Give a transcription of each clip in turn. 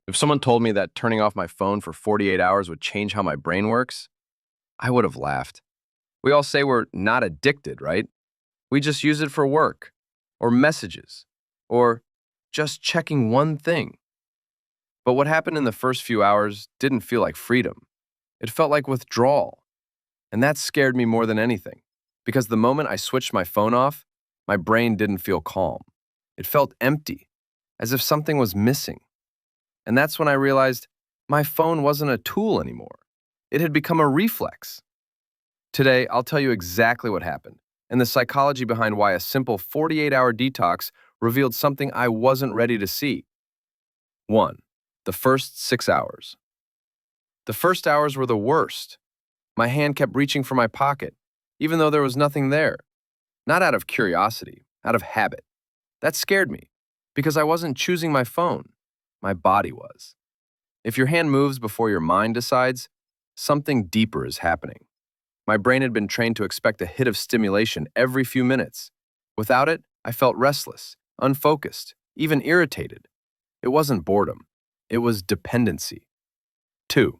If someone told me that turning off my phone for 48 hours would change how my brain works, I would have laughed. We all say we're not addicted, right? We just use it for work, or messages, or just checking one thing. But what happened in the first few hours didn't feel like freedom. It felt like withdrawal. And that scared me more than anything, because the moment I switched my phone off, my brain didn't feel calm. It felt empty, as if something was missing. And that's when I realized my phone wasn't a tool anymore. It had become a reflex. Today, I'll tell you exactly what happened and the psychology behind why a simple 48-hour detox revealed something I wasn't ready to see. 1. The first 6 hours. The first hours were the worst. My hand kept reaching for my pocket, even though there was nothing there. Not out of curiosity, out of habit. That scared me, because I wasn't choosing my phone. My body was. If your hand moves before your mind decides, something deeper is happening. My brain had been trained to expect a hit of stimulation every few minutes. Without it, I felt restless, unfocused, even irritated. It wasn't boredom. It was dependency. 2.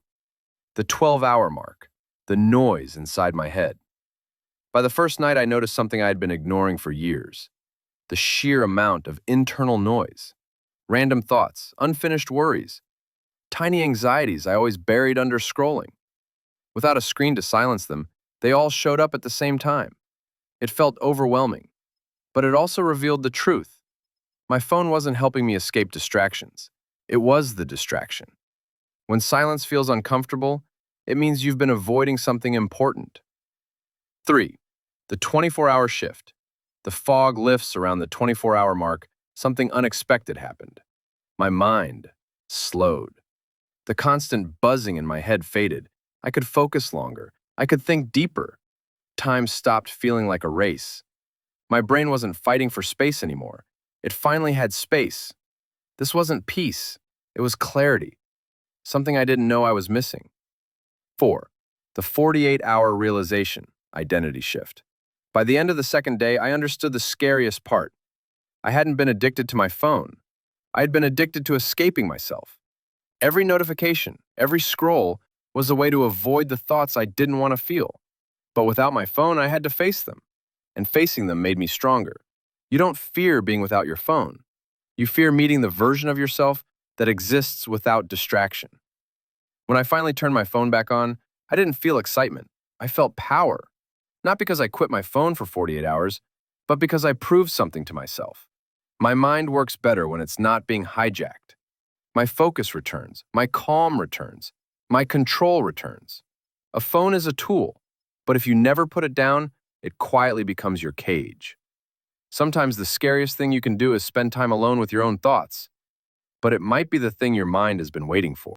The 12-hour mark. The noise inside my head. By the first night, I noticed something I had been ignoring for years. The sheer amount of internal noise. Random thoughts, unfinished worries, tiny anxieties I always buried under scrolling. Without a screen to silence them, they all showed up at the same time. It felt overwhelming, but it also revealed the truth. My phone wasn't helping me escape distractions. It was the distraction. When silence feels uncomfortable, it means you've been avoiding something important. 3. The 24-hour shift. The fog lifts around the 24-hour mark. Something unexpected happened. My mind slowed. The constant buzzing in my head faded. I could focus longer. I could think deeper. Time stopped feeling like a race. My brain wasn't fighting for space anymore. It finally had space. This wasn't peace. It was clarity. Something I didn't know I was missing. 4. The 48-hour realization, identity shift. By the end of the second day, I understood the scariest part. I hadn't been addicted to my phone. I had been addicted to escaping myself. Every notification, every scroll was a way to avoid the thoughts I didn't want to feel. But without my phone, I had to face them. And facing them made me stronger. You don't fear being without your phone. You fear meeting the version of yourself that exists without distraction. When I finally turned my phone back on, I didn't feel excitement. I felt power. Not because I quit my phone for 48 hours, but because I proved something to myself. My mind works better when it's not being hijacked. My focus returns. My calm returns. My control returns. A phone is a tool, but if you never put it down, it quietly becomes your cage. Sometimes the scariest thing you can do is spend time alone with your own thoughts, but it might be the thing your mind has been waiting for.